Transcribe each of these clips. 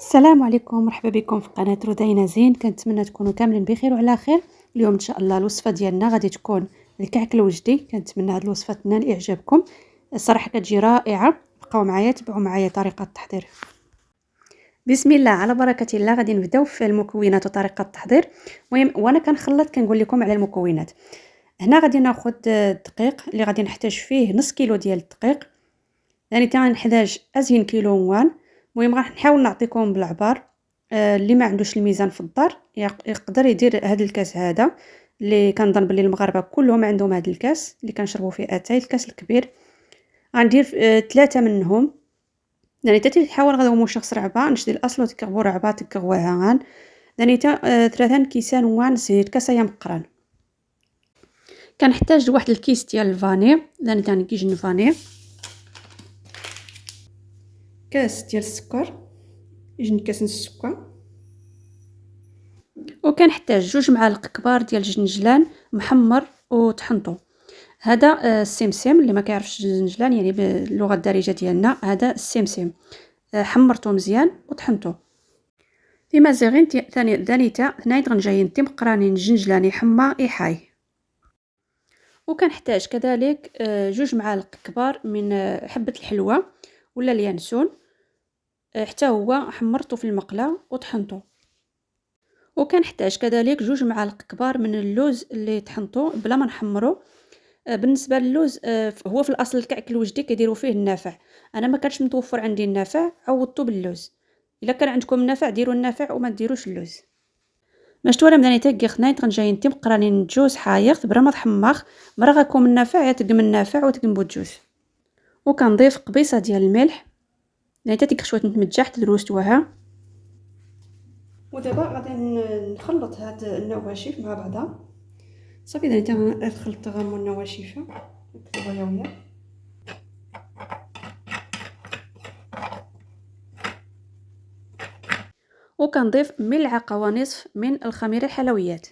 السلام عليكم، مرحبا بكم في قناة رودينا زين. كنتمنى تكونوا كاملين بخير وعلى خير. اليوم ان شاء الله الوصفه ديالنا غادي تكون الكعك الوجدي. كنتمنى هذه الوصفه تنال اعجابكم، الصراحه كتجي رائعه. بقاو معايا، تبعوا معايا طريقه التحضير. بسم الله على بركه الله. غادي نبداو في المكونات وطريقه التحضير. المهم وانا كنخلط كنقول لكم على المكونات. هنا غادي ناخذ الدقيق اللي غادي نحتاج فيه نص كيلو ديال الدقيق، يعني غنحتاج ازين كيلو موان. المهم غنحاول نعطيكم بالعبار. اللي ما عندوش الميزان في الدار يقدر يدير هذا الكاس هذا، اللي كنظن باللي المغاربه كلهم عندهم هذا الكاس اللي كنشربوا فيه اتاي، الكاس الكبير. غندير 3 منهم، يعني تاتي تحاول غادي شخص رعبه نشدي الاصل وتكغبو رعبه تكغوها غان، يعني تا 3 كيسان وان زيت كاسايا مقران. كنحتاج واحد الكيس ديال الفاني، يعني تاني كيجن فاني، كاس ديال السكر، يجن كاس السكر، وكنحتاج 2 معالق كبار ديال الجنجلان محمر وطحنطو. هذا السمسم اللي ما كيعرفش الجنجلان، يعني باللغه الدارجه ديالنا هذا السمسم. حمرته مزيان وطحنته. في مازيغين ثاني دانيتا ثنايد غنجايين تيم قرانين الجنجلاني حما ايحاي. وكنحتاج كذلك 2 معالق كبار من حبه الحلوى ولا اليانسون، حتى هو حمرته في المقله وطحنته. وكنحتاج كذلك 2 معالق كبار من اللوز اللي طحنته بلا ما نحمرو. بالنسبه للوز، هو في الاصل الكعك الوجدي كيديروا فيه النافع. انا ما كانش متوفر عندي النافع، عوضته باللوز. الا كان عندكم النافع ديروا النافع وما ديروش اللوز. مشتوره مداني تاكي خنايت غنجايين تيم قرانين جوز حايق برا ما تحماخ، مرا غاكم النافع يا تقم النافع وتقم بوجوز. وكنضيف قبيصه ديال الملح، يعني تاتيك شويه نتمجح تدروستوها. ودابا غادي نخلط هاد النواشف مع بعضها. صافي دابا الخلط غامو النواشف نكتبوها وياه. وكنضيف ملعقه ونصف من الخميره الحلويات،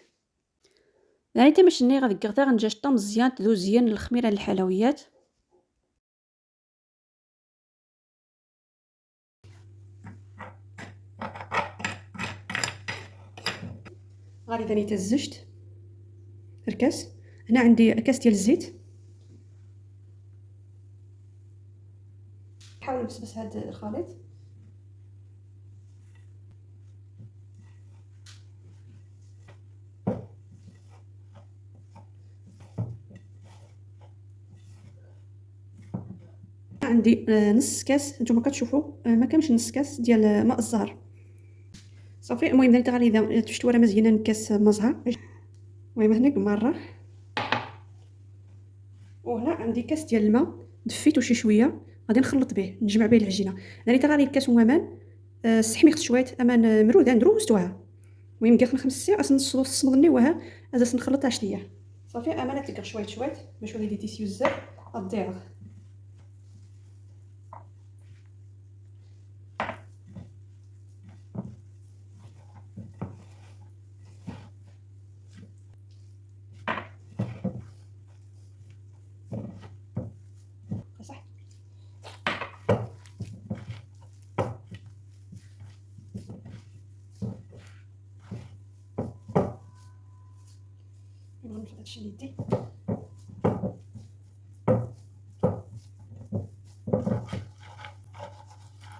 يعني تمشني غادي كغدا غنجاشطا مزيان تدوزيان الخميره الحلويات. غادي ثاني تزجت الكاس. هنا عندي كاس ديال الزيت، نحاول نبسبس هاد الخليط. عندي نص كاس، نتوما كتشوفوا ما كاملش نص كاس ديال ماء الزهر. صافي المهم درت غادي تشتو راه مزيان كاس ماء زهر. المهم هنا مره، وهنا عندي كاس ديال الماء دفيتو شي شويه غادي نخلط به نجمع به العجينه. يعني غادي الكاس ومان استحميخت شويه امان مروده ندروستوها. المهم كيف 5 ساعات اصلا نصمدني وها ازاس نخلطها شويه. صافي امانه تلقى شويه شويه باش وليدي تيسيو بزاف الضيغ. صح نمشي هادشي ليدي.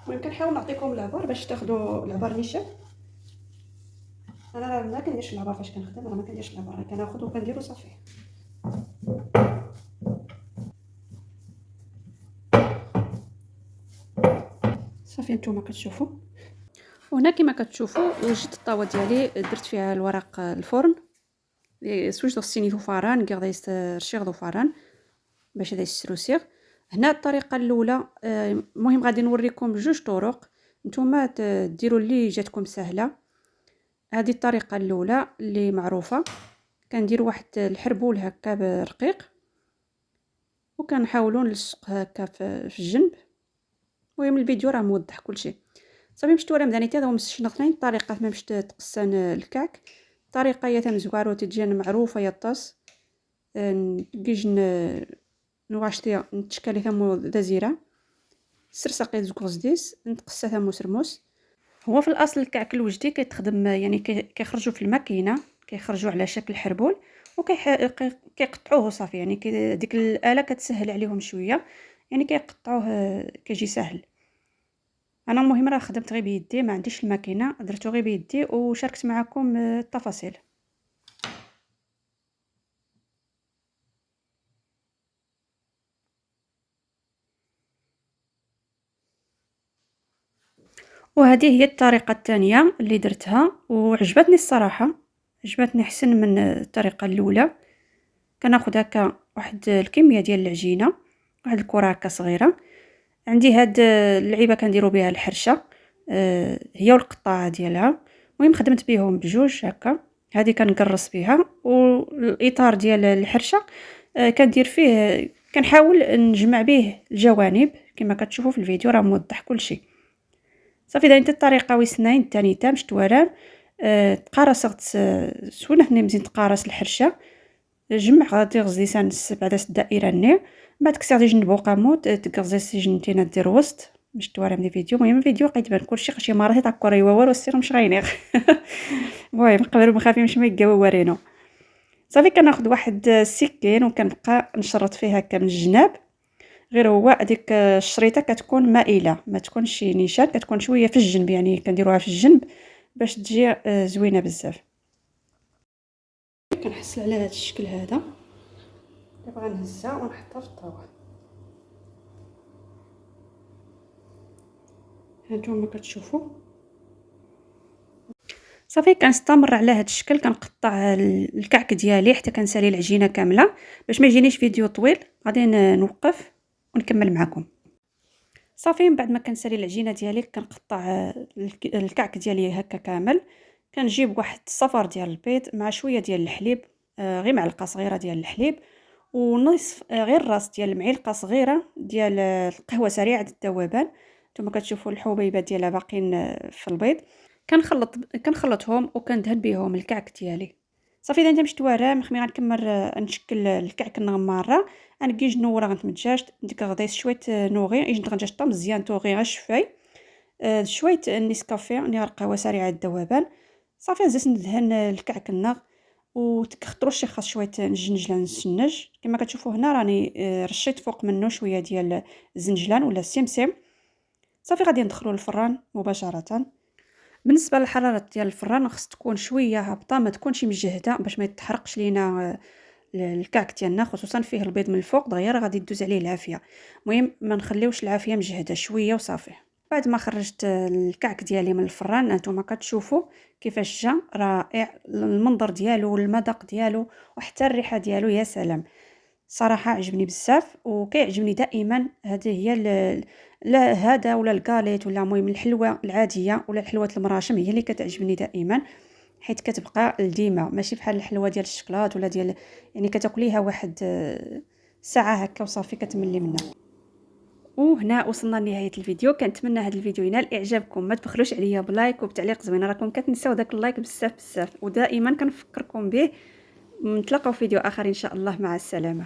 المهم كنحاول نعطيكم العبار باش تاخذوا العبار نشا. انا ما كنديرش العبار فاش كنخدم، انا ما كنديرش العبار، كناخذ وكندير وصافي. صافي نتوما كتشوفوا. وهنا كما كتشوفوا وجدت الطاوه ديالي درت فيها الورق الفرن. سويت غسيني ذو فران كاع رشيغ ذو فران باش هذا يسروسيغ. هنا الطريقه الاولى، المهم غادي نوريكم 2 طرق نتوما ديروا اللي جاتكم سهله. هذه الطريقه الاولى اللي معروفه، كندير واحد الحربول هكا برقيق وكنحاولوا نلصق هكا في الجنب. المهم الفيديو راه موضح كلشي. صافي مشيت ورا مداني هذا هو مسشنا اثنين طريقه باش تقسان الكعك. طريقه يا تمزوارو تجينا معروفه يا طاس نجن نواشتي نتشكالي ثمو دزيره سرسقي زكوز ديس نتقسى ثمو سرموس. هو في الاصل الكعك الوجدي كيتخدم يعني كيخرجوا في الماكينه، كيخرجوا على شكل حربول وكيقطعوه صافي، يعني ديك الاله كتسهل عليهم شويه، يعني كيقطعوه كيجي سهل. انا المهم راه خدمت غير بيدي، ما عنديش الماكينه، درتو غير بيدي وشاركت معكم التفاصيل. وهذه هي الطريقه الثانيه اللي درتها وعجبتني الصراحه، عجبتني احسن من الطريقه الاولى. كناخذ هكا واحد الكميه ديال العجينه، واحد الكره هكا صغيره. عندي هاد اللعيبه كنديروا بها الحرشه، هي والقطاعه ديالها. المهم خدمت بهم بجوج هكا، هذه كنقرص بها، والاطار ديال الحرشه كندير فيه، كنحاول نجمع به الجوانب كما كتشوفوا في الفيديو راه موضح كل شيء. صافي دايرين الطريقه وسنين الثاني تا مشت ورام. تقارصت سولفني مزيان تقارص الحرشه، جمع غادي غزي سانس بعدا الدائره النير، بعد كسرتي جنبو قاموت تكغزي جنتينا دير وسط باش توارى من الفيديو. المهم الفيديو بقيت بان كلشي خشي مرات تاكوري والو السير مش غينيغ. المهم قبل ما خافي مش ما يقاو ورينو. صافي كناخذ واحد السكين وكنبقى نشرط فيه هكا من الجناب، غير هو هذيك الشريطه كتكون مائله ما تكونش نيشان، كتكون شويه في الجنب، يعني كنديروها في الجنب باش تجي زوينه بزاف. كنحصل على هذا الشكل هذا، دابا غنهزها ونحطها في الطاوله. هانتوما كتشوفوا صافي كنستمر على هذا الشكل، كنقطع الكعك ديالي حتى كنسالي العجينه كامله باش ما يجينيش فيديو طويل. غادي نوقف ونكمل معكم. صافي من بعد ما كنسالي العجينه ديالي كنقطع الكعك ديالي هكا كامل. كنجيب واحد الصفر ديال البيض مع شويه ديال الحليب، غير معلقه صغيره ديال الحليب، ونصف غير راس ديال المعلقه صغيره ديال القهوه سريعه الذوبان. نتوما كتشوفوا الحبيبات ديالها باقيين في البيض. كنخلطهم وكندهن بهم الكعك ديالي. صافي اذا مشيت وراه مخمي غنكمل نشكل الكعك مره. انا كيج نورا غنتمجاج ديك غديس شويه نوغي يجي نغنجاج طا مزيان توغي غير شفاي، شويه نيسكافيه نيار قهوه سريعه الذوبان. صافي زدت ندهن الكعك النغ وتكخطروا شي خاص شويه نجنجلان نسنج كما كتشوفوا هنا راني رشيت فوق منه شويه ديال الزنجلان ولا السمسم. صافي غادي ندخلوا للفران مباشره. بالنسبه للحراره ديال الفران خص تكون شويه هابطه، ما تكونش مجهده باش ما يتحرقش لينا الكعك ديالنا، خصوصا فيه البيض من الفوق دغيا غادي تدوز عليه العافيه. المهم ما نخليوش العافيه مجهده شويه وصافي. بعد ما خرجت الكعك ديالي من الفران هانتوما كتشوفوا كيفاش جا رائع، المنظر ديالو والمذاق ديالو وحتى الريحه ديالو يا سلام. صراحه عجبني بزاف وكيعجبني دائما. هذه هي لا هذا ولا الكاليت ولا المهم الحلوه العاديه ولا الحلوه المراشم هي اللي كتعجبني دائما، حيت كتبقى ديما ماشي بحال الحلوه ديال الشكلاط ولا ديال، يعني كتاكليها واحد ساعه هكا وصافي كتملي منها. وهنا وصلنا لنهايه الفيديو. كنتمنى هذا الفيديو ينال اعجابكم، ما تبخلوش عليا بلايك وبتعليق زوين، راكم كتنساو داك اللايك بزاف ودائما كنفكركم به. نتلاقاو في فيديو اخر ان شاء الله، مع السلامه.